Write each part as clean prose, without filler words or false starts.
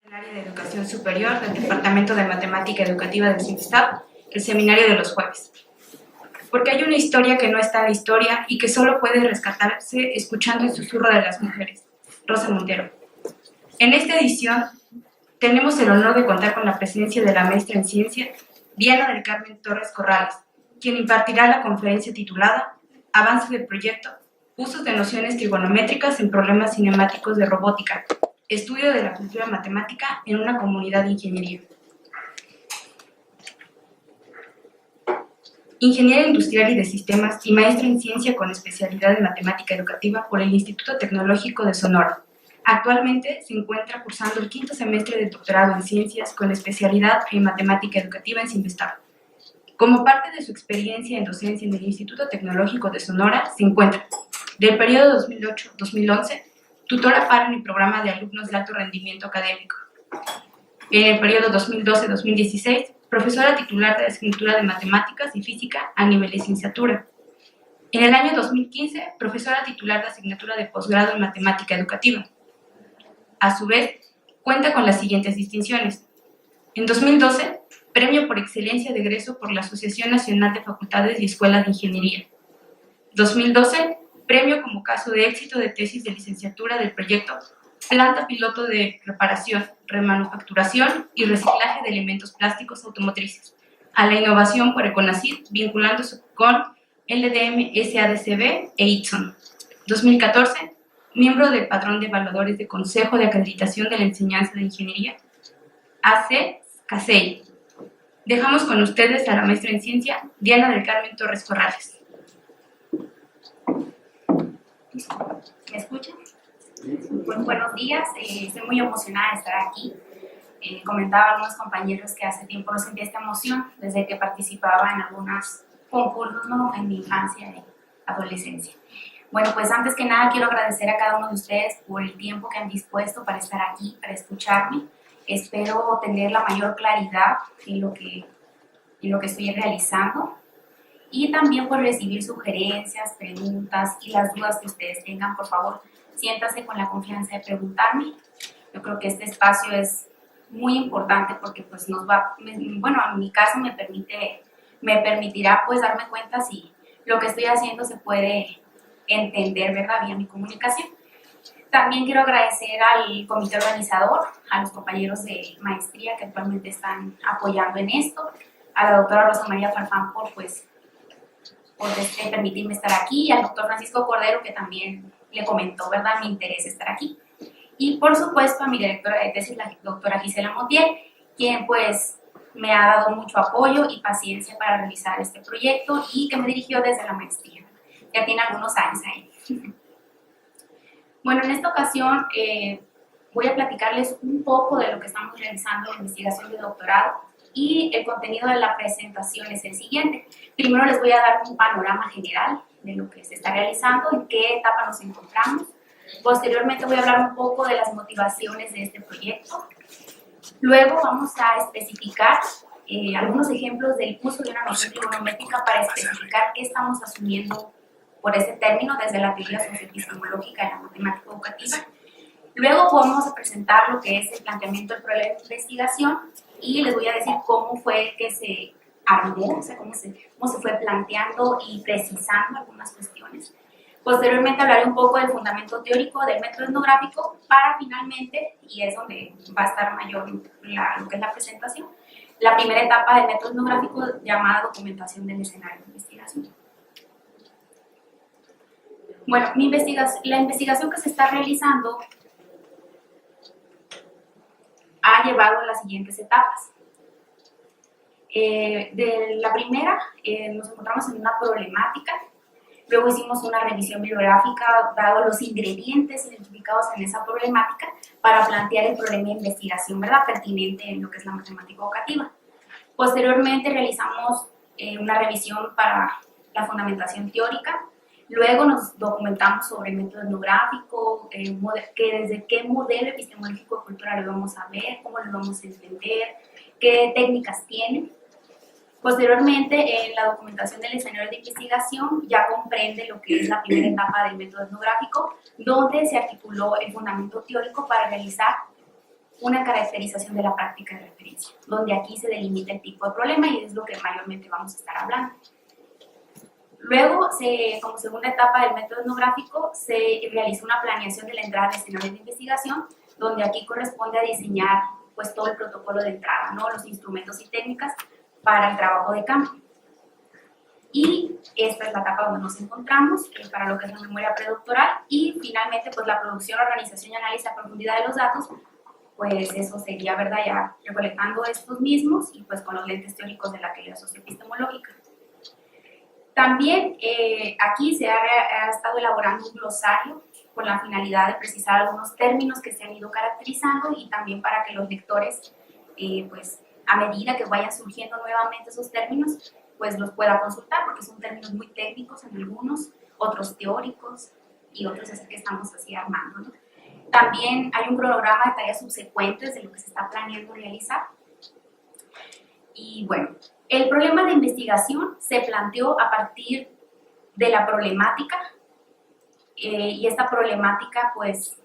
El área de educación superior del Departamento de Matemática Educativa del CIMSTAB, el seminario de los jueves. Porque hay una historia que no está en la historia y que solo puede rescatarse escuchando el susurro de las mujeres. Rosa Montero. En esta edición tenemos el honor de contar con la presencia de la maestra en ciencia, Diana del Carmen Torres Corrales, quien impartirá la conferencia titulada Avance del proyecto, usos de nociones trigonométricas en problemas cinemáticos de robótica, estudio de la cultura matemática en una comunidad de ingeniería. Ingeniera industrial y de sistemas y maestra en ciencia con especialidad en matemática educativa por el Instituto Tecnológico de Sonora. Actualmente se encuentra cursando el 5º semestre de doctorado en ciencias con especialidad en matemática educativa en CIMSTAB. Como parte de su experiencia en docencia en el Instituto Tecnológico de Sonora, se encuentra, del periodo 2008-2011, tutora para el programa de alumnos de alto rendimiento académico. En el periodo 2012-2016, profesora titular de asignatura de Matemáticas y Física a nivel de licenciatura. En el año 2015, profesora titular de asignatura de posgrado en Matemática Educativa. A su vez, cuenta con las siguientes distinciones. En 2012, Premio por Excelencia de Egreso por la Asociación Nacional de Facultades y Escuelas de Ingeniería. 2012, Premio como caso de éxito de tesis de licenciatura del proyecto Planta Piloto de Reparación, Remanufacturación y Reciclaje de Elementos Plásticos Automotrices a la Innovación por Econacid, vinculándose con LDM, SADCB e ITSON. 2014, miembro del Padrón de Evaluadores de Consejo de Acreditación de la Enseñanza de Ingeniería, AC-CASEI. Dejamos con ustedes a la maestra en ciencia, Diana del Carmen Torres Corrales. ¿Me escuchan? Buenos días, estoy muy emocionada de estar aquí. Comentaba a algunos compañeros que hace tiempo no sentía esta emoción desde que participaba en algunos concursos, ¿no?, en mi infancia y adolescencia. Bueno, pues antes que nada quiero agradecer a cada uno de ustedes por el tiempo que han dispuesto para estar aquí, para escucharme. Espero tener la mayor claridad en lo que estoy realizando y también por recibir sugerencias, preguntas y las dudas que ustedes tengan. Por favor, siéntanse con la confianza de preguntarme. Yo creo que este espacio es muy importante porque pues en mi caso me permitirá pues darme cuenta si lo que estoy haciendo se puede entender, ¿verdad?, vía mi comunicación. También quiero agradecer al comité organizador, a los compañeros de maestría que actualmente están apoyando en esto, a la doctora Rosa María Farfán por permitirme estar aquí, y al doctor Francisco Cordero, que también le comentó, ¿verdad?, mi interés de estar aquí. Y por supuesto a mi directora de tesis, la doctora Gisela Montiel, quien pues me ha dado mucho apoyo y paciencia para realizar este proyecto y que me dirigió desde la maestría. Ya tiene algunos años ahí. Bueno, en esta ocasión voy a platicarles un poco de lo que estamos realizando en la investigación de doctorado, y el contenido de la presentación es el siguiente. Primero les voy a dar un panorama general de lo que se está realizando, en qué etapa nos encontramos. Posteriormente voy a hablar un poco de las motivaciones de este proyecto. Luego vamos a especificar algunos ejemplos del uso de una noción trigonométrica para especificar qué estamos asumiendo por ese término desde la teoría socioepistemológica de la matemática educativa. Luego vamos a presentar lo que es el planteamiento del problema de investigación y les voy a decir cómo fue que se armó, o sea, cómo se fue planteando y precisando algunas cuestiones. Posteriormente hablaré un poco del fundamento teórico del método etnográfico para finalmente, y es donde va a estar mayor lo que es la presentación, la primera etapa del método etnográfico llamada documentación del escenario de investigación. Bueno, la investigación que se está realizando ha llevado a las siguientes etapas. De la primera, nos encontramos en una problemática. Luego hicimos una revisión bibliográfica, dado los ingredientes identificados en esa problemática, para plantear el problema de investigación, ¿verdad?, pertinente en lo que es la matemática educativa. Posteriormente realizamos una revisión para la fundamentación teórica. Luego nos documentamos sobre el método etnográfico, desde qué modelo epistemológico cultural lo vamos a ver, cómo lo vamos a entender, qué técnicas tiene. Posteriormente, la documentación del escenario de investigación ya comprende lo que es la primera etapa del método etnográfico, donde se articuló el fundamento teórico para realizar una caracterización de la práctica de referencia, donde aquí se delimita el tipo de problema y es lo que mayormente vamos a estar hablando. Luego, como segunda etapa del método etnográfico, se realiza una planeación de la entrada de escenarios de investigación, donde aquí corresponde a diseñar pues, todo el protocolo de entrada, ¿no? Los instrumentos y técnicas para el trabajo de campo. Y esta es la etapa donde nos encontramos para lo que es la memoria predoctoral y finalmente pues la producción, organización y análisis a profundidad de los datos, pues eso sería, ¿verdad? Ya recolectando estos mismos y pues con los lentes teóricos de la teoría socioepistemológica. También aquí se ha estado elaborando un glosario con la finalidad de precisar algunos términos que se han ido caracterizando y también para que los lectores, pues a medida que vayan surgiendo nuevamente esos términos, pues los pueda consultar, porque son términos muy técnicos en algunos, otros teóricos y otros es que estamos así armando, ¿no? También hay un cronograma de tareas subsecuentes de lo que se está planeando realizar. Y bueno, el problema de investigación se planteó a partir de la problemática y esta problemática pues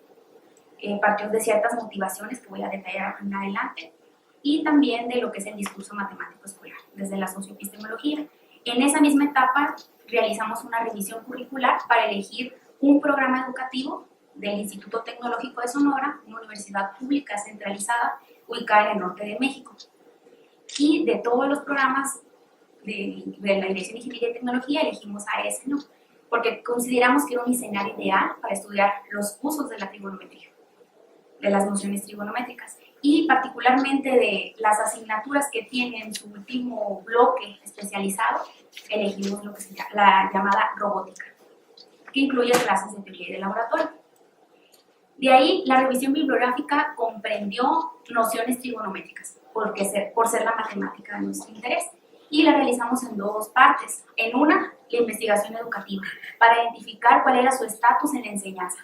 partió de ciertas motivaciones que voy a detallar en adelante y también de lo que es el discurso matemático escolar, desde la socioepistemología. En esa misma etapa realizamos una revisión curricular para elegir un programa educativo del Instituto Tecnológico de Sonora, una universidad pública centralizada ubicada en el norte de México. Y de todos los programas de la Dirección de Ingeniería y Tecnología elegimos a ese, ¿no? Porque consideramos que era un escenario ideal para estudiar los usos de la trigonometría, de las nociones trigonométricas, y particularmente de las asignaturas que tienen su último bloque especializado, elegimos lo que se llama la llamada robótica, que incluye clases de teoría y de laboratorio. De ahí, la revisión bibliográfica comprendió nociones trigonométricas, por ser la matemática de nuestro interés, y la realizamos en dos partes. En una, la investigación educativa, para identificar cuál era su estatus en la enseñanza.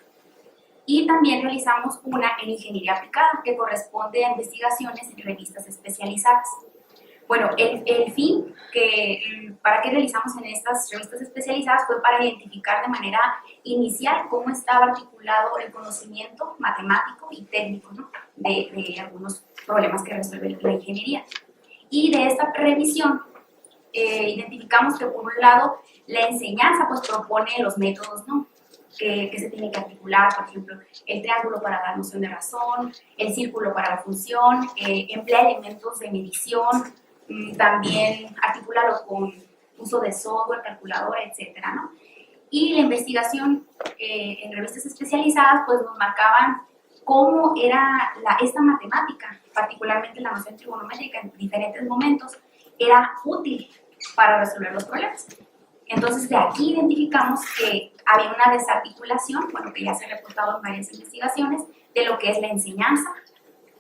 Y también realizamos una en ingeniería aplicada, que corresponde a investigaciones en revistas especializadas. Bueno, el fin para que realizamos en estas revistas especializadas fue para identificar de manera inicial cómo estaba articulado el conocimiento matemático y técnico, ¿no? de algunos problemas que resuelve la ingeniería. Y de esta revisión identificamos que por un lado la enseñanza pues propone los métodos, ¿no? que se tiene que articular, por ejemplo, el triángulo para la noción de razón, el círculo para la función, emplea elementos de medición, también articularlo con uso de software, calculadora, etcétera, ¿no? Y la investigación en revistas especializadas pues nos marcaban cómo era esta matemática, particularmente la noción trigonométrica en diferentes momentos, era útil para resolver los problemas. Entonces de aquí identificamos que había una desarticulación, bueno, que ya se ha reportado en varias investigaciones, de lo que es la enseñanza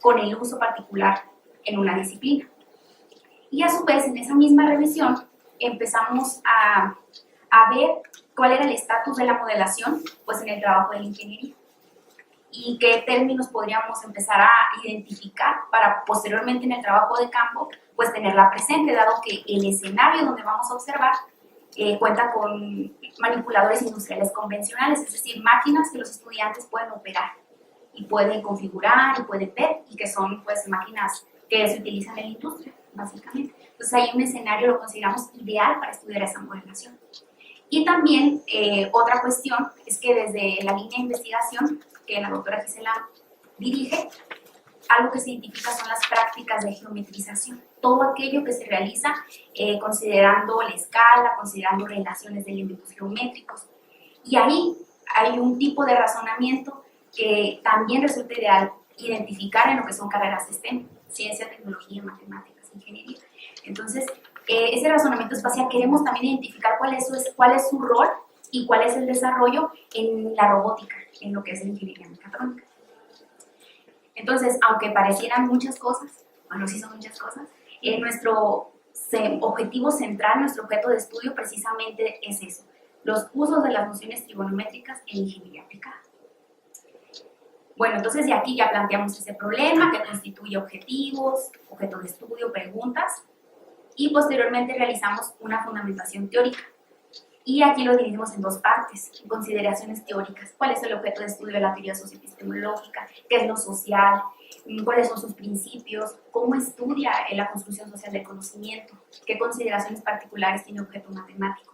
con el uso particular en una disciplina. Y a su vez, en esa misma revisión, empezamos a ver cuál era el estatus de la modelación pues, en el trabajo de la ingeniería y qué términos podríamos empezar a identificar para posteriormente en el trabajo de campo pues tenerla presente, dado que el escenario donde vamos a observar cuenta con manipuladores industriales convencionales, es decir, máquinas que los estudiantes pueden operar y pueden configurar y pueden ver y que son pues máquinas que se utilizan en la industria, básicamente. Entonces hay un escenario, lo consideramos ideal para estudiar esa modelación. Y también otra cuestión es que desde la línea de investigación que la doctora Gisela dirige, algo que se identifica son las prácticas de geometrización, todo aquello que se realiza considerando la escala, considerando relaciones de elementos geométricos. Y ahí hay un tipo de razonamiento que también resulta ideal identificar en lo que son carreras STEM, ciencia, tecnología, matemáticas, ingeniería. Entonces, ese razonamiento espacial queremos también identificar cuál es su rol y cuál es el desarrollo en la robótica, en lo que es la ingeniería mecatrónica. Entonces, aunque parecieran muchas cosas, bueno, sí son muchas cosas, nuestro objetivo central, nuestro objeto de estudio precisamente es eso, los usos de las nociones trigonométricas en ingeniería aplicada. Bueno, entonces de aquí ya planteamos ese problema que constituye objetivos, objeto de estudio, preguntas, y posteriormente realizamos una fundamentación teórica. Y aquí lo dividimos en dos partes, consideraciones teóricas, cuál es el objeto de estudio de la teoría socioepistemológica, qué es lo social, cuáles son sus principios, cómo estudia la construcción social del conocimiento, qué consideraciones particulares tiene objeto matemático.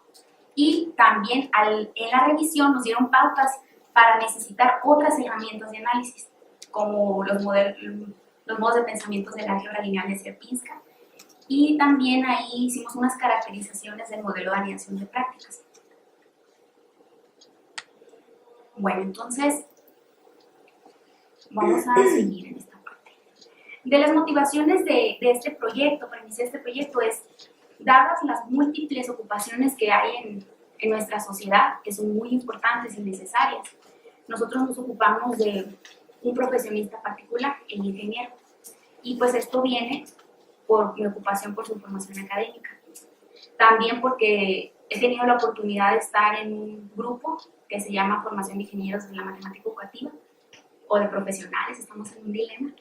Y también en la revisión nos dieron pautas para necesitar otras herramientas de análisis, como los modos de pensamiento del álgebra lineal de Sierpinska, y también ahí hicimos unas caracterizaciones del modelo de anidación de prácticas. Bueno, entonces vamos a seguir en esta parte. De las motivaciones de este proyecto, para iniciar este proyecto, es, dadas las múltiples ocupaciones que hay en nuestra sociedad, que son muy importantes y necesarias, nosotros nos ocupamos de un profesionista particular, el ingeniero. Y pues esto viene por mi ocupación por su formación académica. También porque he tenido la oportunidad de estar en un grupo que se llama Formación de Ingenieros de la Matemática Educativa, o de profesionales, estamos en un dilema.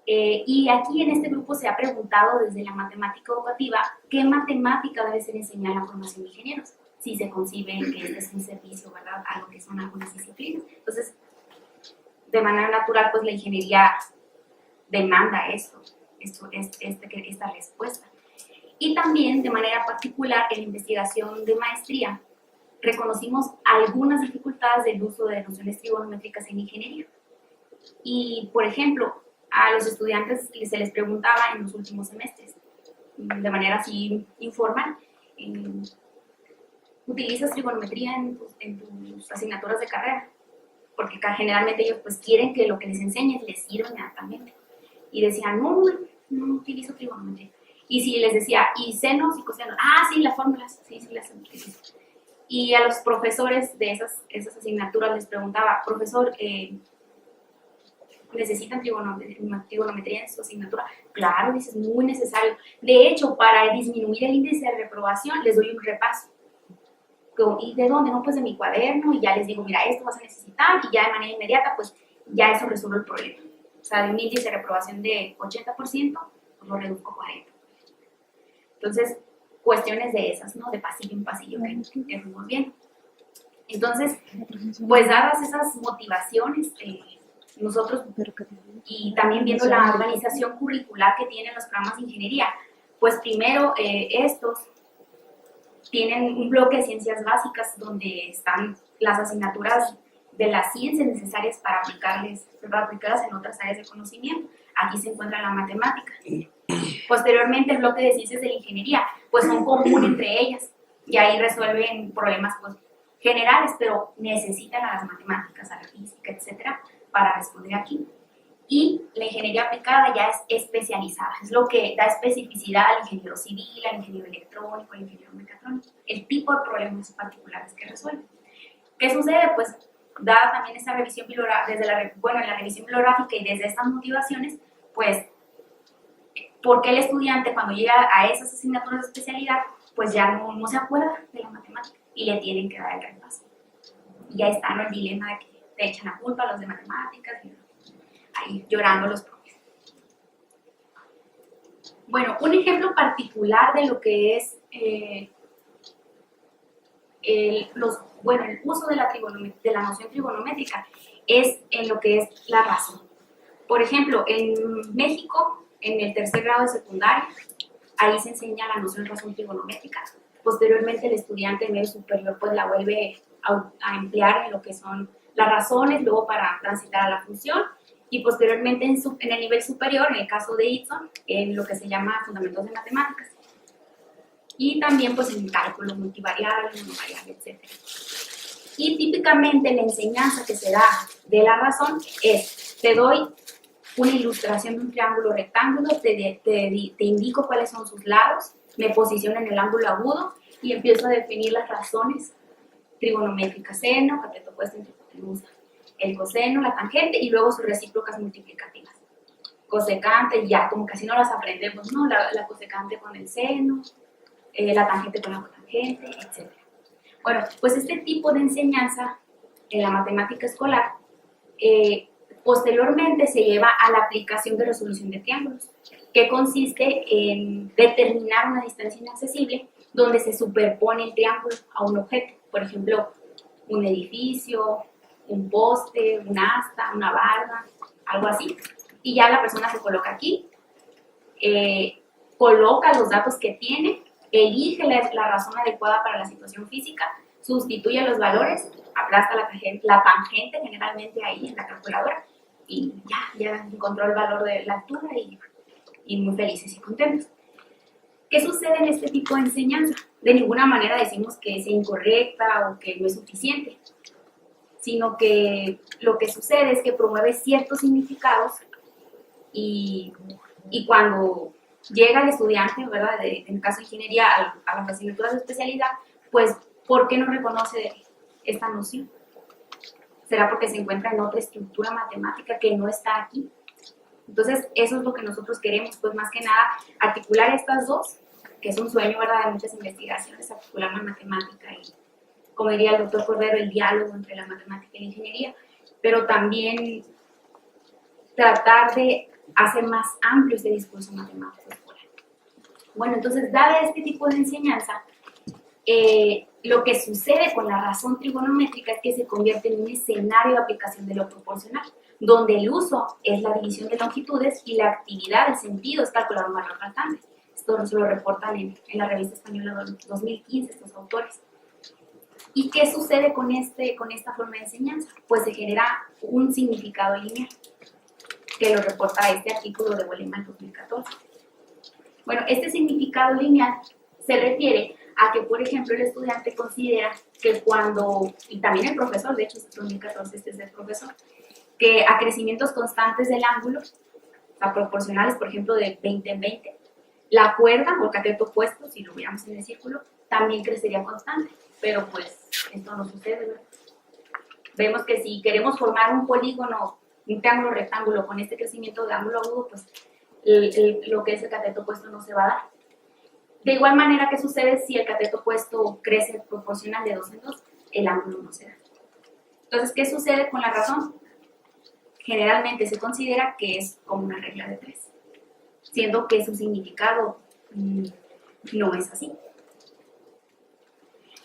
Y aquí en este grupo se ha preguntado desde la matemática educativa qué matemática debe ser enseñada en la formación de ingenieros, si se concibe que este es un servicio, ¿verdad?, a lo que son algunas disciplinas. Entonces, de manera natural, pues la ingeniería demanda esta respuesta. Y también, de manera particular, en la investigación de maestría, reconocimos algunas dificultades del uso de nociones trigonométricas en ingeniería. Y, por ejemplo, a los estudiantes se les preguntaba en los últimos semestres, de manera así informal, ¿utilizas trigonometría en tus asignaturas de carrera? Porque generalmente ellos pues quieren que lo que les enseñes les sirva inmediatamente. Y decían, no utilizo trigonometría. Y si les decía, ¿y senos y cosenos? Ah, sí, las fórmulas, sí, las utilizo. Y a los profesores de esas asignaturas les preguntaba, profesor, ¿necesitan trigonometría en su asignatura? Claro, dice, es muy necesario. De hecho, para disminuir el índice de reprobación, les doy un repaso. ¿Y de dónde? No, pues de mi cuaderno, y ya les digo, mira, esto vas a necesitar, y ya de manera inmediata, pues ya eso resuelve el problema. O sea, de un índice de reprobación de 80%, pues lo reduzco a 40%. Entonces, cuestiones de esas, ¿no? De pasillo en pasillo que fuimos viendo. Entonces, pues dadas esas motivaciones, nosotros, y también viendo la organización curricular que tienen los programas de ingeniería, pues primero estos tienen un bloque de ciencias básicas donde están las asignaturas de las ciencias necesarias para aplicarlas en otras áreas de conocimiento. Aquí se encuentra la matemática. Posteriormente, el bloque de ciencias de la ingeniería, pues son comunes entre ellas, y ahí resuelven problemas pues, generales, pero necesitan a las matemáticas, a la física, etcétera, para responder aquí. Y la ingeniería aplicada ya es especializada, es lo que da especificidad al ingeniero civil, al ingeniero electrónico, al ingeniero mecatrónico, el tipo de problemas particulares que resuelve. ¿Qué sucede? Pues, dada también esta revisión bibliográfica, en la revisión bibliográfica y desde estas motivaciones, pues, ¿por qué el estudiante cuando llega a esas asignaturas de especialidad, pues ya no se acuerda de la matemática y le tienen que dar el repaso? Y ya está, ¿no?, el dilema de que te echan la culpa a los de matemáticas, y ahí llorando los profes. Bueno, un ejemplo particular de lo que es el uso de la noción trigonométrica es en lo que es la razón. Por ejemplo, en México, en el tercer grado de secundaria, ahí se enseña la noción de razón trigonométrica. Posteriormente, el estudiante en medio superior pues la vuelve a emplear en lo que son las razones, luego para transitar a la función, y posteriormente en el nivel superior, en el caso de Eaton, en lo que se llama fundamentos de matemáticas. Y también pues en cálculo multivariable, monovariable, etc. Y típicamente la enseñanza que se da de la razón es, te doy una ilustración de un triángulo rectángulo, te indico cuáles son sus lados, me posiciono en el ángulo agudo y empiezo a definir las razones trigonométricas, seno, cateto opuesto entre hipotenusa, el coseno, la tangente y luego sus recíprocas multiplicativas. Cosecante, ya como casi no las aprendemos, ¿no? La cosecante con el seno, la tangente con la cotangente, etc. Bueno, pues este tipo de enseñanza en la matemática escolar posteriormente se lleva a la aplicación de resolución de triángulos, que consiste en determinar una distancia inaccesible donde se superpone el triángulo a un objeto, por ejemplo, un edificio, un poste, un asta, una barda, algo así, y ya la persona se coloca aquí, coloca los datos que tiene, elige la razón adecuada para la situación física, sustituye los valores, aplasta la tangente generalmente ahí en la calculadora y ya encontró el valor de la altura y muy felices y contentos. ¿Qué sucede en este tipo de enseñanza? De ninguna manera decimos que es incorrecta o que no es suficiente, sino que lo que sucede es que promueve ciertos significados y cuando llega el estudiante, ¿verdad? En el caso de ingeniería, a las asignaturas de especialidad, pues, ¿por qué no reconoce esta noción? ¿Será porque se encuentra en otra estructura matemática que no está aquí? Entonces, eso es lo que nosotros queremos, pues más que nada, articular estas dos, que es un sueño, ¿verdad?, de muchas investigaciones, articular la matemática y, como diría el doctor Cordero, el diálogo entre la matemática y la ingeniería, pero también tratar de hacer más amplio este discurso matemático escolar. Bueno, entonces, dada este tipo de enseñanza, lo que sucede con la razón trigonométrica es que se convierte en un escenario de aplicación de lo proporcional, donde el uso es la división de longitudes y la actividad, el sentido, es calcular un valor faltante. Esto se lo reportan en la revista española 2015 estos autores. ¿Y qué sucede con esta forma de enseñanza? Pues se genera un significado lineal, que lo reporta este artículo de Goleman 2014. Bueno, este significado lineal se refiere a que, por ejemplo, el estudiante considera que cuando, y también el profesor, de hecho, este es 2014, este es el profesor, que a crecimientos constantes del ángulo, o sea, proporcionales, por ejemplo, de 20 en 20, la cuerda o el cateto opuesto, si lo viéramos en el círculo, también crecería constante, pero pues esto no sucede, ¿verdad? Vemos que si queremos formar un polígono, un triángulo rectángulo con este crecimiento de ángulo agudo, pues lo que es el cateto opuesto no se va a dar. De igual manera, ¿qué sucede si el cateto opuesto crece proporcional de 2 en 2? El ángulo no se da. Entonces, ¿qué sucede con la razón? Generalmente se considera que es como una regla de 3, siendo que su significado no es así.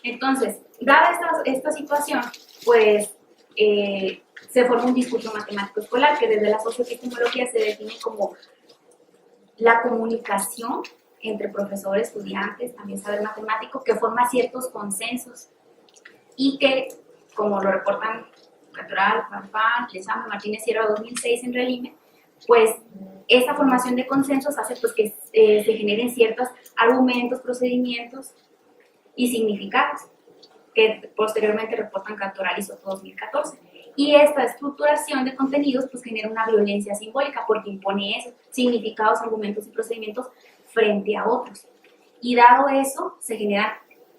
Entonces, dada esta situación, pues se forma un discurso matemático escolar que desde la socioepistemología se define como la comunicación entre profesor, estudiantes, también saber matemático, que forma ciertos consensos y que, como lo reportan Cattoral, Farfán, Lezama, Martínez Sierra 2006 en Relime, pues esta formación de consensos hace pues, que se generen ciertos argumentos, procedimientos y significados que posteriormente reportan Cattoral y Soto 2014. Y esta estructuración de contenidos pues genera una violencia simbólica porque impone esos significados, argumentos y procedimientos frente a otros. Y dado eso, se generan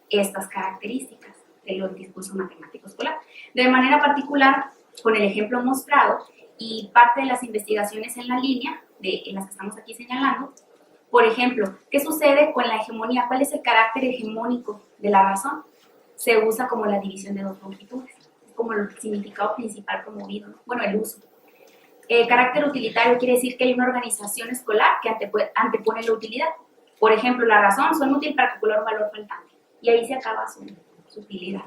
estas características del discurso matemático escolar. De manera particular, con el ejemplo mostrado y parte de las investigaciones en la línea, en las que estamos aquí señalando, por ejemplo, ¿qué sucede con la hegemonía? ¿Cuál es el carácter hegemónico de la razón? Se usa como la división de dos longitudes, como el significado principal promovido, ¿no? Bueno, el uso. Carácter utilitario quiere decir que hay una organización escolar que antepone la utilidad. Por ejemplo, la razón son útil para calcular un valor faltante. Y ahí se acaba su utilidad.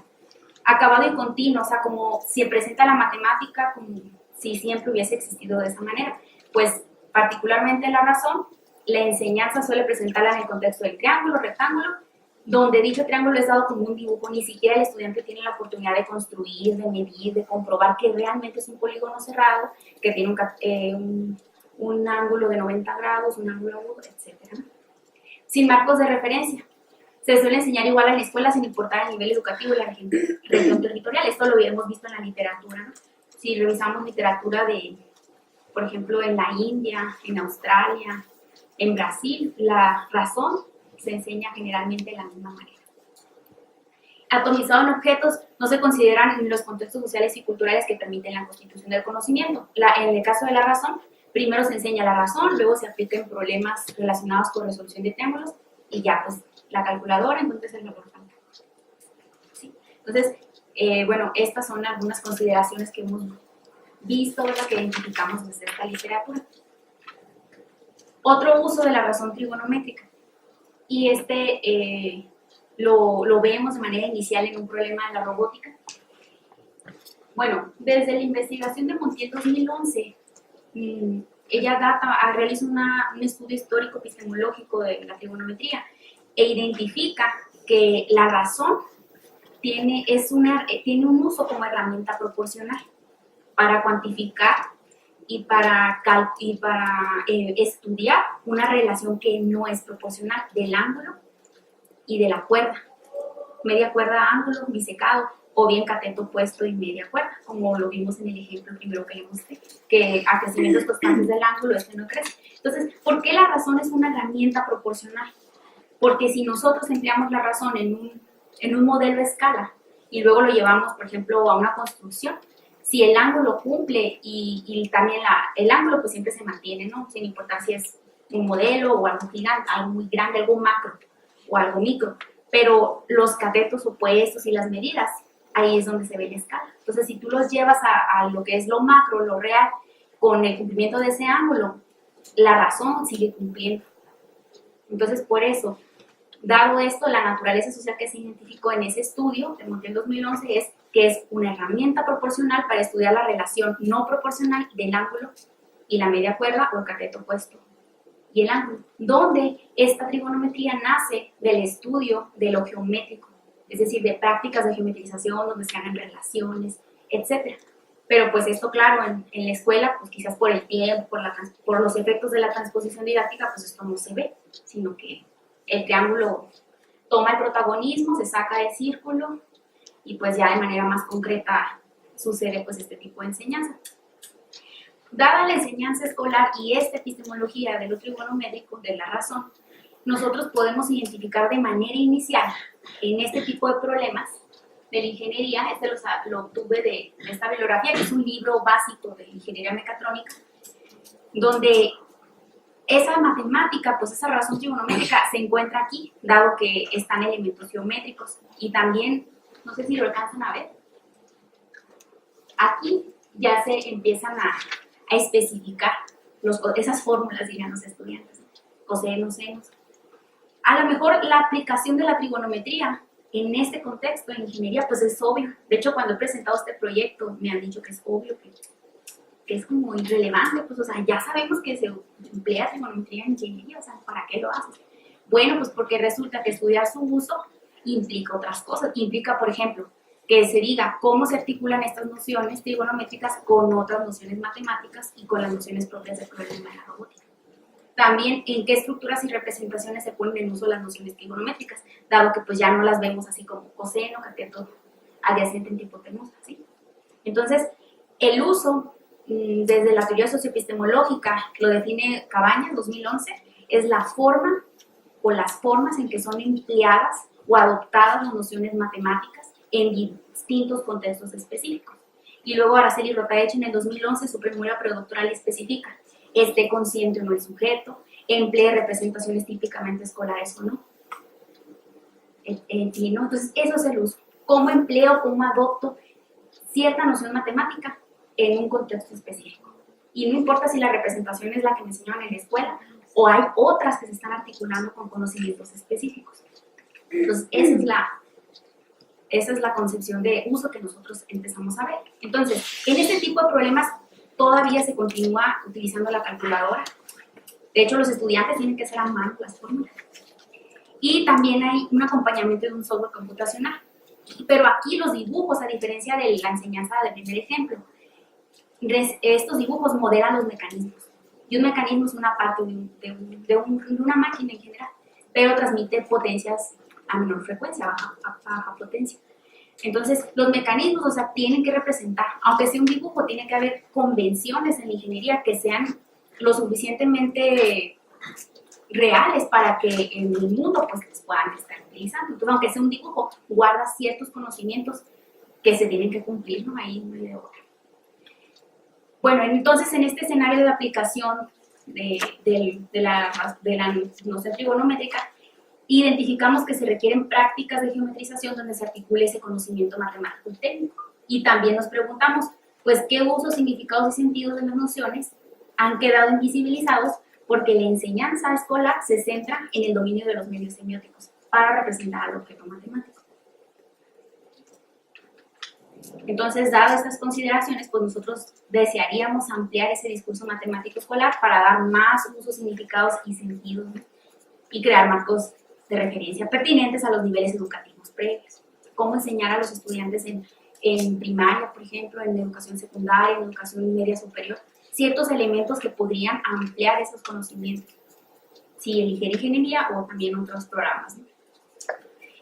Acabado y continuo, o sea, como se presenta la matemática como si siempre hubiese existido de esa manera. Pues, particularmente la razón, la enseñanza suele presentarla en el contexto del triángulo, rectángulo, donde dicho triángulo es dado como un dibujo, ni siquiera el estudiante tiene la oportunidad de construir, de medir, de comprobar que realmente es un polígono cerrado, que tiene un ángulo de 90 grados, un ángulo agudo, etc. Sin marcos de referencia. Se suele enseñar igual en la escuela sin importar el nivel educativo y la región territorial. Esto lo hemos visto en la literatura, ¿no? Si revisamos literatura de, por ejemplo, en la India, en Australia, en Brasil, la razón se enseña generalmente de la misma manera. Atomizado en objetos no se consideran los contextos sociales y culturales que permiten la constitución del conocimiento. En el caso de la razón, primero se enseña la razón, luego se aplica en problemas relacionados con resolución de triángulos y ya pues la calculadora, entonces el valor faltante. ¿Sí? Entonces, bueno, estas son algunas consideraciones que hemos visto, ¿verdad?, que identificamos desde esta literatura. Otro uso de la razón trigonométrica. Y lo vemos de manera inicial en un problema de la robótica. Bueno, desde la investigación de Montiel 2011, ella realiza un estudio histórico epistemológico de la trigonometría e identifica que la razón tiene un uso como herramienta proporcional para cuantificar y para estudiar una relación que no es proporcional del ángulo y de la cuerda. Media cuerda, ángulo, bisecado, o bien cateto opuesto y media cuerda, como lo vimos en el ejemplo primero que le mostré, que a crecimientos constantes del ángulo este no crece. Entonces, ¿por qué la razón es una herramienta proporcional? Porque si nosotros empleamos la razón en un modelo de escala y luego lo llevamos, por ejemplo, a una construcción, si el ángulo cumple y también el ángulo pues siempre se mantiene, ¿no? Sin importar si es un modelo o algo gigante, algo muy grande, algo macro o algo micro. Pero los catetos opuestos y las medidas, ahí es donde se ve la escala. Entonces, si tú los llevas a lo que es lo macro, lo real, con el cumplimiento de ese ángulo, la razón sigue cumpliendo. Entonces, por eso, dado esto, la naturaleza social que se identificó en ese estudio de Montiel 2011 es que es una herramienta proporcional para estudiar la relación no proporcional del ángulo y la media cuerda o el cateto opuesto y el ángulo, donde esta trigonometría nace del estudio de lo geométrico, es decir, de prácticas de geometrización donde se hagan relaciones, etc. Pero pues esto, claro, en la escuela, pues quizás por el tiempo, por los efectos de la transposición didáctica, pues esto no se ve, sino que el triángulo toma el protagonismo, se saca del círculo y pues ya de manera más concreta sucede pues este tipo de enseñanza. Dada la enseñanza escolar y esta epistemología de lo trigonométrico, de la razón, nosotros podemos identificar de manera inicial en este tipo de problemas de la ingeniería, lo obtuve de esta bibliografía, que es un libro básico de ingeniería mecatrónica, donde esa matemática, pues esa razón trigonométrica se encuentra aquí, dado que están elementos geométricos. Y también, no sé si lo alcanzan a ver, aquí ya se empiezan a especificar esas fórmulas, dirían los estudiantes, cosenos, senos. A lo mejor la aplicación de la trigonometría en este contexto de ingeniería, pues es obvio. De hecho, cuando he presentado este proyecto, me han dicho que es obvio, que es como irrelevante, pues, o sea, ya sabemos que se emplea trigonometría en ingeniería, o sea, ¿para qué lo haces? Bueno, pues porque resulta que estudiar su uso implica otras cosas. Implica, por ejemplo, que se diga cómo se articulan estas nociones trigonométricas con otras nociones matemáticas y con las nociones propias del problema de la robótica. También en qué estructuras y representaciones se ponen en uso las nociones trigonométricas, dado que pues ya no las vemos así como coseno, cateto adyacente en tipo tenmosa, ¿sí? Entonces, el uso, desde la teoría socioepistemológica, lo define Cabañas, 2011, es la forma o las formas en que son empleadas o adoptadas las nociones matemáticas en distintos contextos específicos. Y luego Araceli Rotaech en el 2011, su premura predoctoral especifica: esté consciente o no el sujeto, emplee representaciones típicamente escolares o no. ¿Sí, no? Entonces, eso es el uso. ¿Cómo empleo, cómo adopto cierta noción matemática en un contexto específico? Y no importa si la representación es la que me enseñaron en la escuela o hay otras que se están articulando con conocimientos específicos. Entonces, esa es la concepción de uso que nosotros empezamos a ver. Entonces, en este tipo de problemas todavía se continúa utilizando la calculadora. De hecho, los estudiantes tienen que hacer a mano las fórmulas. Y también hay un acompañamiento de un software computacional. Pero aquí los dibujos, a diferencia de la enseñanza del primer ejemplo, estos dibujos modelan los mecanismos. Y un mecanismo es una parte de una máquina en general, pero transmite potencias a menor frecuencia, baja potencia. Entonces, los mecanismos, o sea, tienen que representar, aunque sea un dibujo, tiene que haber convenciones en la ingeniería que sean lo suficientemente reales para que en el mundo pues les puedan estar utilizando. Entonces, aunque sea un dibujo, guarda ciertos conocimientos que se tienen que cumplir, ¿no? Ahí no hay de otra. Bueno, entonces en este escenario de aplicación de la noción trigonométrica, identificamos que se requieren prácticas de geometrización donde se articule ese conocimiento matemático y técnico. Y también nos preguntamos, pues, ¿qué usos, significados y sentidos de las nociones han quedado invisibilizados porque la enseñanza escolar se centra en el dominio de los medios semióticos? para representar al objeto matemático. Entonces, dadas estas consideraciones, pues nosotros desearíamos ampliar ese discurso matemático escolar para dar más usos, significados y sentidos, ¿no? Y crear marcos de referencia pertinentes a los niveles educativos previos. Cómo enseñar a los estudiantes en primaria, por ejemplo, en educación secundaria, en educación media superior, ciertos elementos que podrían ampliar esos conocimientos, si eligiera ingeniería o también otros programas, ¿no?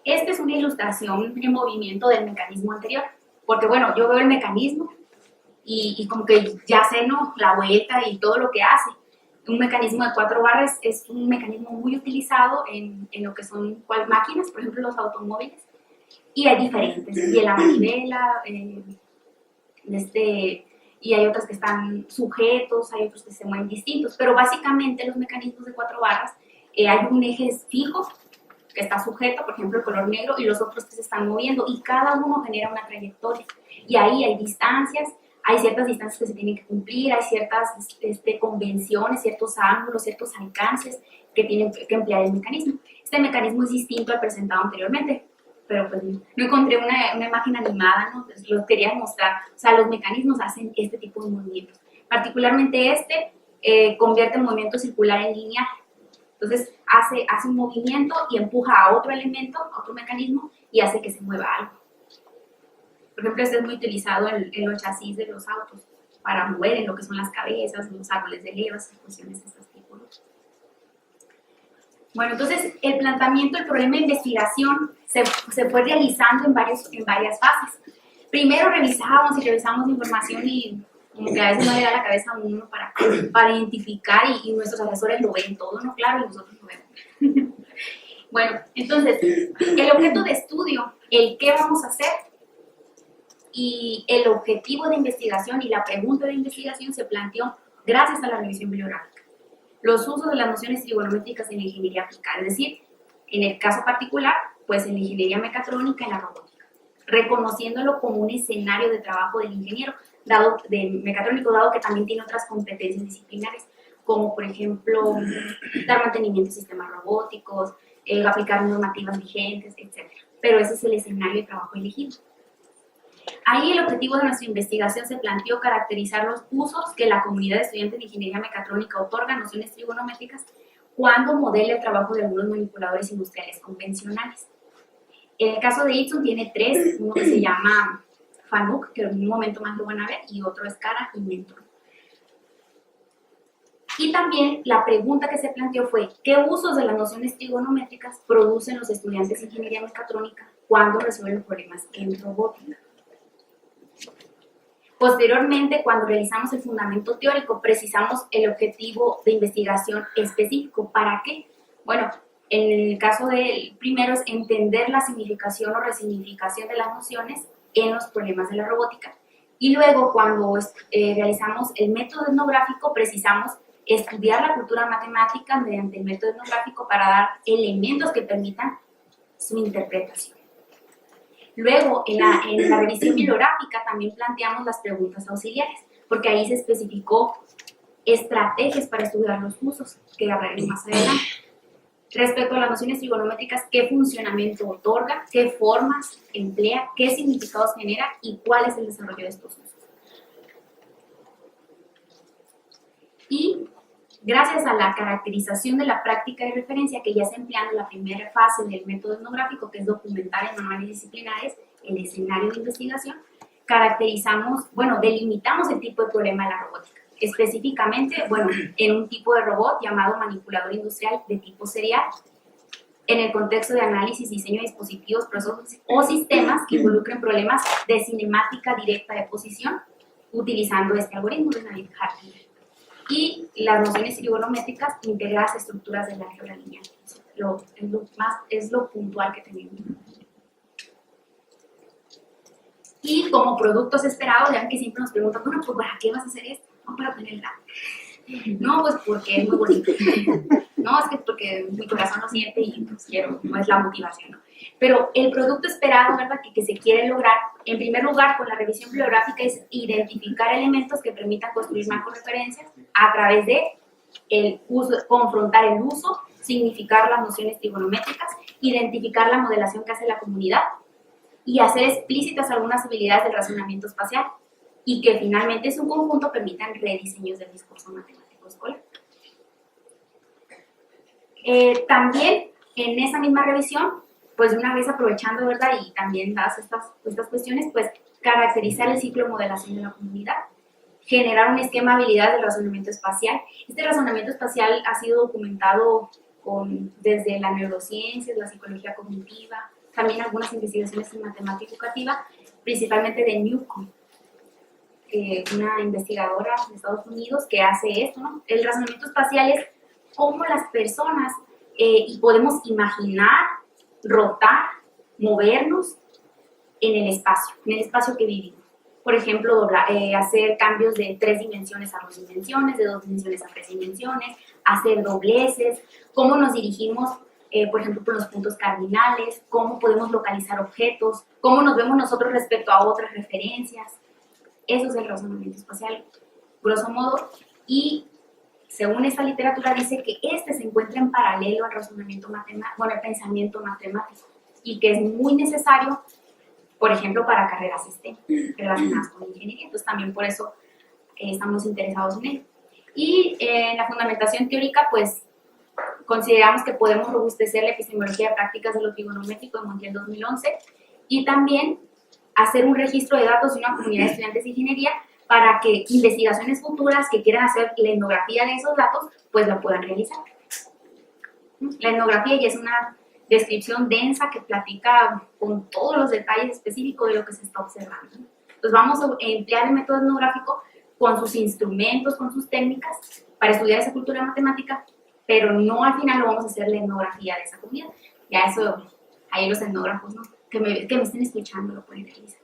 Esta es una ilustración en movimiento del mecanismo anterior, porque bueno, yo veo el mecanismo y como que ya sé, ¿no?, la vuelta y todo lo que hace. Un mecanismo de 4 barras es un mecanismo muy utilizado en lo que son máquinas, por ejemplo, los automóviles, y hay diferentes, y en la manivela, y hay otras que están sujetos, hay otros que se mueven distintos, pero básicamente los mecanismos de 4 barras, hay un eje fijo que está sujeto, por ejemplo el color negro, y los otros que se están moviendo, y cada uno genera una trayectoria, y ahí hay distancias, hay ciertas distancias que se tienen que cumplir, hay ciertas convenciones, ciertos ángulos, ciertos alcances que tienen que emplear el mecanismo. Este mecanismo es distinto al presentado anteriormente, pero pues no encontré una imagen animada, ¿no? Pues lo quería mostrar. O sea, los mecanismos hacen este tipo de movimientos. Particularmente convierte el movimiento circular en lineal. Entonces hace un movimiento y empuja a otro elemento, a otro mecanismo, y hace que se mueva algo. Por ejemplo, este es muy utilizado en los chasis de los autos para mover en lo que son las cabezas, los árboles de levas, cuestiones de estos tipos. Bueno, entonces el planteamiento del problema de investigación se fue realizando en varias fases. Primero revisamos información y como que a veces no le da la cabeza a uno para identificar y nuestros asesores lo ven todo, ¿no? Claro, y nosotros lo vemos. Bueno, entonces, el objeto de estudio, el qué vamos a hacer y el objetivo de investigación y la pregunta de investigación se planteó gracias a la revisión bibliográfica. Los usos de las nociones trigonométricas en la ingeniería aplicada, es decir, en el caso particular, pues en la ingeniería mecatrónica y en la robótica, reconociéndolo como un escenario de trabajo del ingeniero mecatrónico, dado que también tiene otras competencias disciplinares, como por ejemplo, dar mantenimiento de sistemas robóticos, aplicar normativas vigentes, etc. Pero ese es el escenario de trabajo elegido. Ahí el objetivo de nuestra investigación se planteó caracterizar los usos que la comunidad de estudiantes de ingeniería mecatrónica otorga a nociones trigonométricas cuando modela el trabajo de algunos manipuladores industriales convencionales. En el caso de Ipson tiene 3, uno que se llama FANUC, que en un momento más lo van a ver, y otro es Cara y Mentor. Y también la pregunta que se planteó fue, ¿qué usos de las nociones trigonométricas producen los estudiantes de ingeniería mecatrónica cuando resuelven problemas en robótica? Posteriormente, cuando realizamos el fundamento teórico, precisamos el objetivo de investigación específico. ¿Para qué? Bueno, en el caso del primero es entender la significación o resignificación de las nociones en los problemas de la robótica. Y luego, cuando realizamos el método etnográfico, precisamos estudiar la cultura matemática mediante el método etnográfico para dar elementos que permitan su interpretación. Luego, en la revisión bibliográfica también planteamos las preguntas auxiliares, porque ahí se especificó estrategias para estudiar los usos, que hablaremos más adelante. Respecto a las nociones trigonométricas, qué funcionamiento otorga, qué formas emplea, qué significados genera y cuál es el desarrollo de estos usos. Y gracias a la caracterización de la práctica de referencia que ya se emplea en la primera fase del método etnográfico, que es documentar en manuales disciplinares el escenario de investigación, delimitamos el tipo de problema de la robótica. Específicamente, en un tipo de robot llamado manipulador industrial de tipo serial, en el contexto de análisis y diseño de dispositivos, procesos o sistemas que involucren problemas de cinemática directa de posición, utilizando este algoritmo de Navier-Hartley. Y las nociones trigonométricas integradas a estructuras del álgebra lineal. Es lo puntual que tenemos. Y como productos esperados, ya ven que siempre nos preguntan, bueno, pues ¿para qué vas a hacer esto? No, para obtener el dato. No, pues porque es muy bonito. No, es que porque mi corazón lo siente y pues quiero, no es la motivación, ¿no? Pero el producto esperado, ¿verdad?, que se quiere lograr, en primer lugar, con la revisión bibliográfica, es identificar elementos que permitan construir macroreferencias a través de el uso, confrontar el uso, significar las nociones trigonométricas identificar la modelación que hace la comunidad y hacer explícitas algunas habilidades del razonamiento espacial, y que finalmente en su conjunto permitan rediseños del discurso matemático escolar. También en esa misma revisión, pues de una vez aprovechando, ¿verdad? Y también dadas estas cuestiones, pues caracterizar el ciclo de modelación de la comunidad, generar un esquema de habilidades del razonamiento espacial. Este razonamiento espacial ha sido documentado desde la neurociencia, la psicología cognitiva, también algunas investigaciones en matemática educativa, principalmente de Newcomb, una investigadora de Estados Unidos que hace esto, ¿no? El razonamiento espacial es cómo las personas y podemos imaginar, rotar, movernos en el espacio que vivimos. Por ejemplo, hacer cambios de 3 dimensiones a 2 dimensiones, de 2 dimensiones a 3 dimensiones, hacer dobleces, cómo nos dirigimos, por ejemplo, por los puntos cardinales, cómo podemos localizar objetos, cómo nos vemos nosotros respecto a otras referencias. Eso es el razonamiento espacial, grosso modo, y según esta literatura dice que se encuentra en paralelo al razonamiento matemático, al pensamiento matemático, y que es muy necesario, por ejemplo, para carreras STEM relacionadas con ingeniería. Entonces también por eso estamos interesados en ello. Y en la fundamentación teórica, pues consideramos que podemos robustecer la epistemología de prácticas de lo trigonométrico de Montiel 2011 y también hacer un registro de datos de una comunidad de estudiantes de ingeniería para que investigaciones futuras que quieran hacer la etnografía de esos datos, pues la puedan realizar. La etnografía ya es una descripción densa que platica con todos los detalles específicos de lo que se está observando. Entonces vamos a emplear el método etnográfico con sus instrumentos, con sus técnicas, para estudiar esa cultura matemática, pero no al final lo vamos a hacer la etnografía de esa comunidad. Ya eso, ahí los etnógrafos, ¿no? que me estén escuchando lo pueden realizar.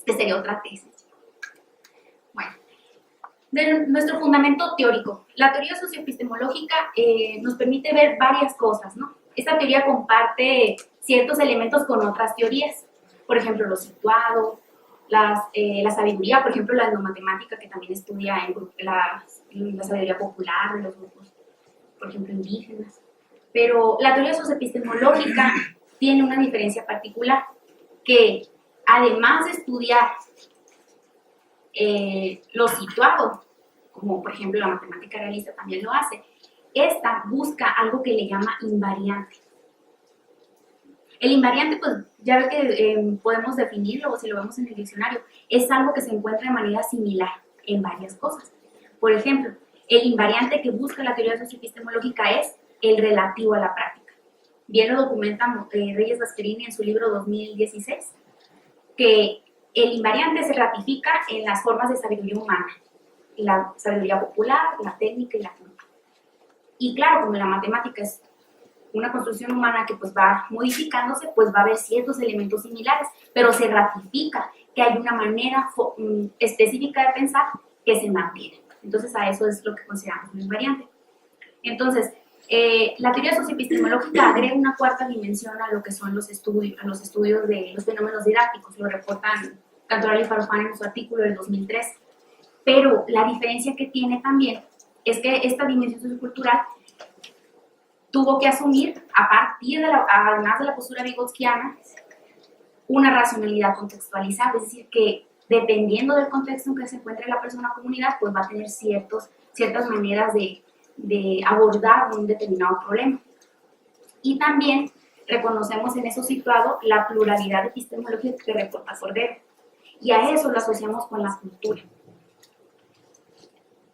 Que sería otra tesis. Bueno, de nuestro fundamento teórico. La teoría socioepistemológica nos permite ver varias cosas, ¿no? Esta teoría comparte ciertos elementos con otras teorías. Por ejemplo, lo situado, la sabiduría, por ejemplo, la etnomatemática, que también estudia la sabiduría popular de los grupos, por ejemplo, indígenas. Pero la teoría socioepistemológica tiene una diferencia particular, que además de estudiar lo situado, como por ejemplo la matemática realista también lo hace, esta busca algo que le llama invariante. El invariante, pues ya ve que podemos definirlo, o si lo vemos en el diccionario, es algo que se encuentra de manera similar en varias cosas. Por ejemplo, el invariante que busca la teoría socioepistemológica es el relativo a la práctica. Bien lo documenta Reyes Gasperini en su libro 2016, que el invariante se ratifica en las formas de sabiduría humana, la sabiduría popular, la técnica y la cultura. Y claro, como la matemática es una construcción humana que pues va modificándose, pues va a haber ciertos elementos similares, pero se ratifica que hay una manera específica de pensar que se mantiene. Entonces a eso es lo que consideramos un invariante. Entonces, la teoría socioepistemológica agrega una cuarta dimensión a lo que son los estudios de los fenómenos didácticos, lo reportan Cantoral y Farfán en su artículo del 2003. Pero la diferencia que tiene también es que esta dimensión sociocultural tuvo que asumir, además de la postura vygotskiana, una racionalidad contextualizada, es decir, que dependiendo del contexto en que se encuentre la persona o comunidad, pues va a tener ciertas maneras de abordar un determinado problema. Y también reconocemos en eso situado la pluralidad epistemológica que reporta Cordero, y a eso lo asociamos con la cultura.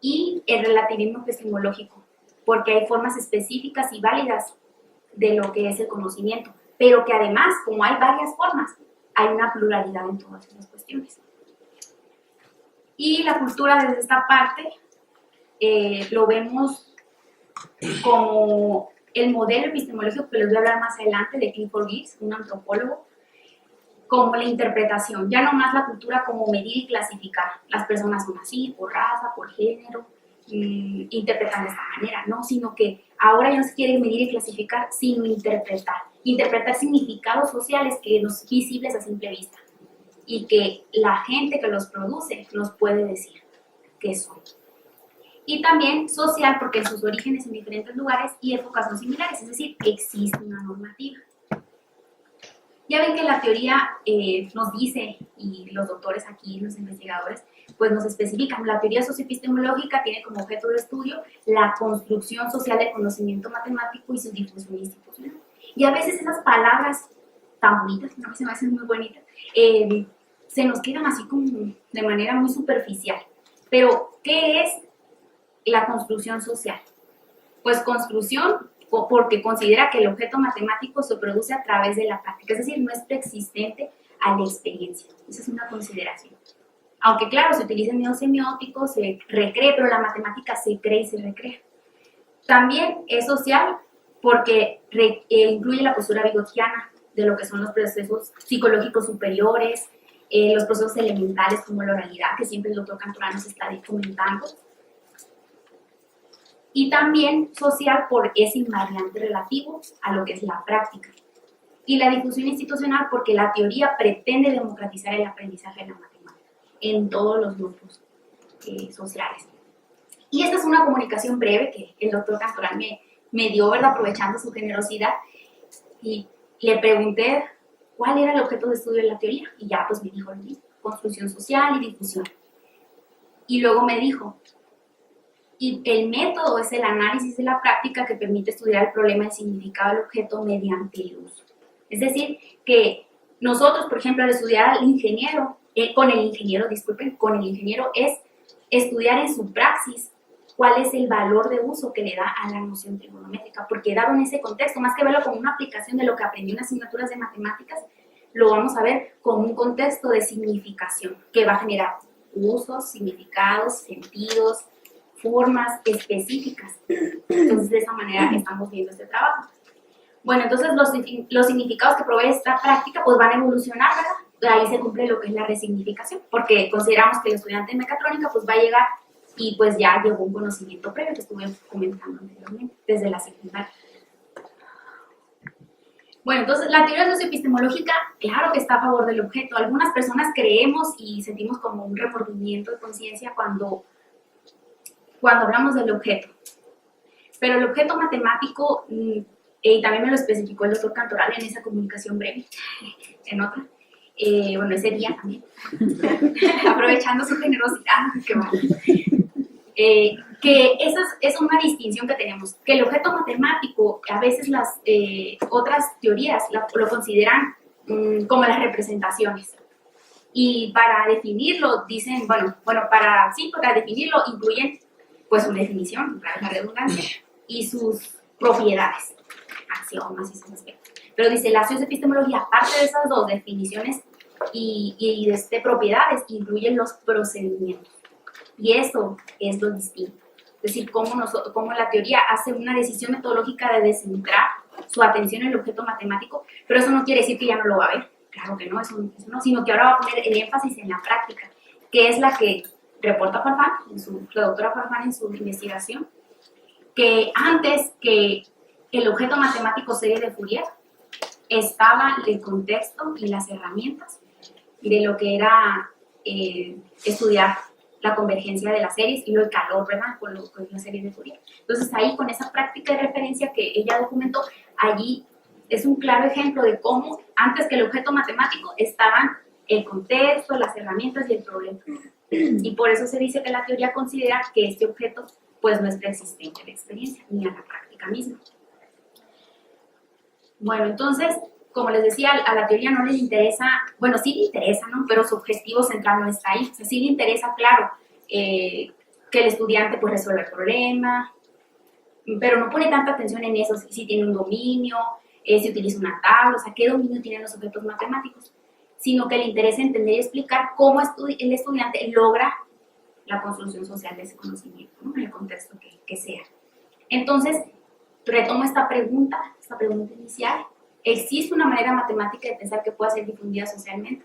Y el relativismo epistemológico, porque hay formas específicas y válidas de lo que es el conocimiento, pero que además, como hay varias formas, hay una pluralidad en todas esas cuestiones. Y la cultura desde esta parte lo vemos como el modelo epistemológico que les voy a hablar más adelante de Clifford Geertz, un antropólogo, como la interpretación, ya no más la cultura como medir y clasificar, las personas son así, por raza, por género, interpretan de esta manera, no, sino que ahora ya no se quiere medir y clasificar, sino interpretar significados sociales que no son visibles a simple vista y que la gente que los produce nos puede decir qué son. Y también social, porque en sus orígenes en diferentes lugares y épocas no similares, es decir, existe una normativa. Ya ven que la teoría nos dice, y los doctores aquí, los investigadores, pues nos especifican, la teoría socioepistemológica tiene como objeto de estudio la construcción social del conocimiento matemático y su difusión institucional. Y a veces esas palabras tan bonitas, no se me hacen muy bonitas, se nos quedan así como de manera muy superficial. Pero, ¿qué es la construcción social? Pues construcción porque considera que el objeto matemático se produce a través de la práctica, es decir, no es preexistente a la experiencia. Esa es una consideración. Aunque claro, se utilizan medios semióticos, se recree, pero la matemática se cree y se recrea. También es social porque incluye la postura vygotiana de lo que son los procesos psicológicos superiores, los procesos elementales como la oralidad, que siempre el doctor Cantorano se está comentando. Y también social por ese invariante relativo a lo que es la práctica. Y la difusión institucional porque la teoría pretende democratizar el aprendizaje de la matemática en todos los grupos sociales. Y esta es una comunicación breve que el doctor Cantoral me dio, ¿verdad? Aprovechando su generosidad, y le pregunté cuál era el objeto de estudio de la teoría, y ya pues me dijo, construcción social y difusión. Y luego me dijo, y el método es el análisis de la práctica que permite estudiar el problema del significado del objeto mediante el uso. Es decir, que nosotros, por ejemplo, al estudiar al ingeniero, con el ingeniero es estudiar en su praxis cuál es el valor de uso que le da a la noción trigonométrica, porque dado en ese contexto, más que verlo como una aplicación de lo que aprendió en asignaturas de matemáticas, lo vamos a ver como un contexto de significación que va a generar usos, significados, sentidos, formas específicas. Entonces, de esa manera estamos viendo este trabajo. Bueno, entonces los significados que provee esta práctica pues van a evolucionar, ¿verdad? Ahí se cumple lo que es la resignificación, porque consideramos que el estudiante de mecatrónica pues va a llegar y pues ya llevó un conocimiento previo que estuve comentando anteriormente, desde la secundaria. Bueno, entonces la teoría socioepistemológica, claro que está a favor del objeto. Algunas personas creemos y sentimos como un remordimiento de conciencia cuando hablamos del objeto. Pero el objeto matemático, y también me lo especificó el doctor Cantoral en esa comunicación breve, en otra, bueno, ese día también, aprovechando su generosidad, que esa es una distinción que tenemos, que el objeto matemático, a veces las otras teorías lo consideran como las representaciones. Y para definirlo, dicen, para definirlo incluyen pues una definición, la redundancia, y sus propiedades, axiomas y esos aspectos. Pero dice, la socioepistemología, aparte de esas dos definiciones y propiedades, incluyen los procedimientos. Y eso es lo distinto. Es decir, cómo la teoría hace una decisión metodológica de descentrar su atención en el objeto matemático, pero eso no quiere decir que ya no lo va a ver. Claro que no, eso no, sino que ahora va a poner el énfasis en la práctica, que es la que reporta Farfán, la doctora Farfán en su investigación, que antes que el objeto matemático serie de Fourier, estaba el contexto y las herramientas de lo que era estudiar la convergencia de las series y el calor, ¿verdad?, con las series de Fourier. Entonces ahí, con esa práctica de referencia que ella documentó, allí es un claro ejemplo de cómo antes que el objeto matemático estaban el contexto, las herramientas y el problema. Y por eso se dice que la teoría considera que este objeto pues no es preexistente a la experiencia ni a la práctica misma. Bueno, entonces, como les decía, a la teoría no le interesa, bueno, sí le interesa, ¿no? Pero su objetivo central no está ahí. O sea, sí le interesa, claro, que el estudiante pues resuelva el problema, pero no pone tanta atención en eso, si tiene un dominio, si utiliza una tabla, o sea, qué dominio tienen los objetos matemáticos, sino que le interesa entender y explicar cómo el estudiante logra la construcción social de ese conocimiento, ¿no?, en el contexto que sea. Entonces, retomo esta pregunta inicial. ¿Existe una manera matemática de pensar que pueda ser difundida socialmente?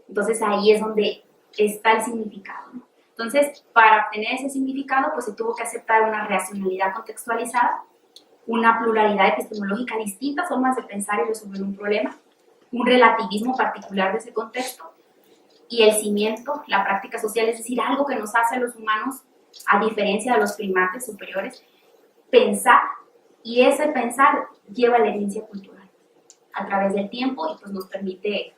Entonces, ahí es donde está el significado, ¿no? Entonces, para obtener ese significado, pues se tuvo que aceptar una racionalidad contextualizada, una pluralidad epistemológica, distintas formas de pensar y resolver un problema, un relativismo particular de ese contexto, y el cimiento, la práctica social, es decir, algo que nos hace a los humanos a diferencia de los primates superiores, pensar, y ese pensar lleva la herencia cultural a través del tiempo y pues nos permite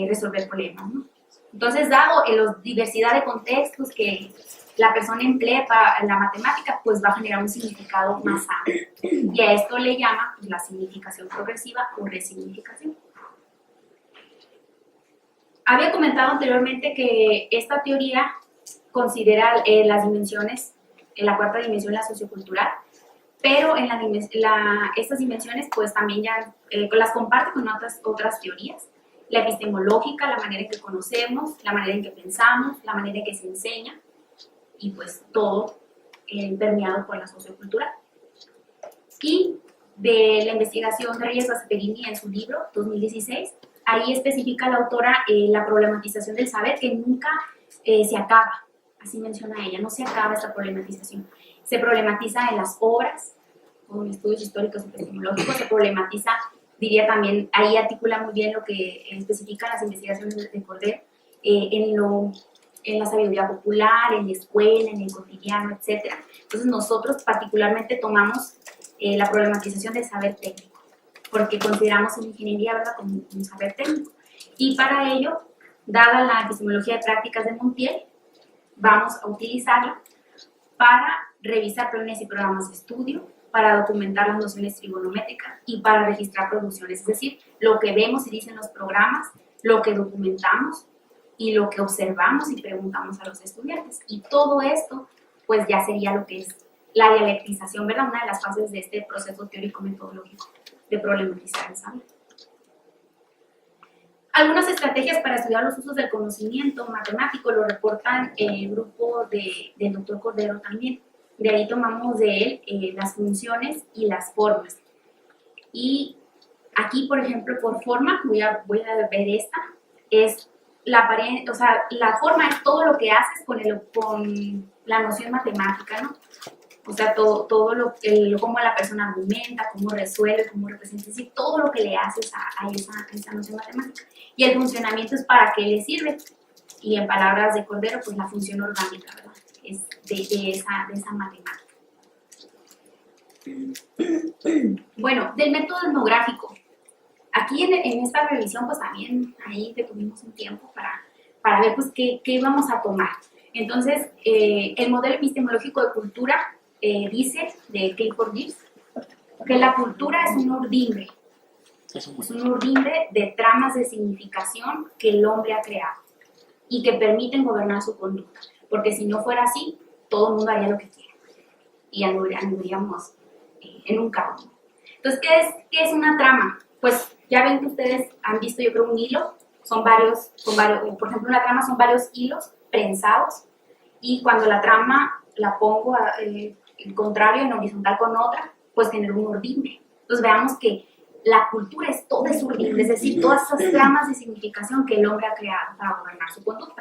resolver problemas, ¿no? Entonces, dado la diversidad de contextos que la persona emplea para la matemática, pues va a generar un significado más amplio. Y a esto le llama pues, la significación progresiva o resignificación. Había comentado anteriormente que esta teoría considera las dimensiones, la cuarta dimensión, la sociocultural, pero en estas dimensiones pues también ya las comparte con otras teorías. La epistemológica, la manera en que conocemos, la manera en que pensamos, la manera en que se enseña, y pues todo permeado por la sociocultural. Y de la investigación de Reyes Gasperini en su libro 2016, ahí especifica la autora la problematización del saber que nunca se acaba, así menciona ella, no se acaba esta problematización. Se problematiza en las obras, con estudios históricos y epistemológicos, se problematiza, diría también, ahí articula muy bien lo que especifican las investigaciones de Cordero, en la sabiduría popular, en la escuela, en el cotidiano, etc. Entonces nosotros particularmente tomamos la problematización del saber técnico, porque consideramos en ingeniería, ¿verdad?, como un saber técnico. Y para ello, dada la epistemología de prácticas de Montiel, vamos a utilizarla para revisar planes y programas de estudio, para documentar las nociones trigonométricas y para registrar producciones, es decir, lo que vemos y dicen los programas, lo que documentamos y lo que observamos y preguntamos a los estudiantes. Y todo esto, pues ya sería lo que es la dialectización, ¿verdad? Una de las fases de este proceso teórico-metodológico de problematizar el saber. Algunas estrategias para estudiar los usos del conocimiento matemático lo reportan el grupo del doctor Cordero también. De ahí tomamos de él las funciones y las formas. Y aquí, por ejemplo, por forma, voy a ver esta, es la forma es todo lo que haces con la noción matemática, ¿no? O sea, todo cómo la persona argumenta, cómo resuelve, cómo representa, es decir, todo lo que le haces a esa noción matemática. Y el funcionamiento es para qué le sirve. Y en palabras de Cordero, pues la función orgánica, ¿verdad? Es de esa matemática. Bueno, del método etnográfico. Aquí en esta revisión, pues también ahí detuvimos un tiempo para ver pues qué vamos a tomar. Entonces, el modelo epistemológico de cultura dice, de Clifford Gibbs, que la cultura es un urdimbre. Es un urdimbre de tramas de significación que el hombre ha creado y que permiten gobernar su conducta. Porque si no fuera así, todo el mundo haría lo que quiera y andaríamos en un caos. Entonces, ¿qué es una trama? Pues ya ven que ustedes han visto, yo creo, un hilo. Son varios, por ejemplo, una trama son varios hilos prensados, y cuando la trama la pongo en contrario, en horizontal con otra, pues genera un urdimbre. Entonces veamos que la cultura es todo ese urdimbre, es decir, todas esas tramas de significación que el hombre ha creado para gobernar su conducta.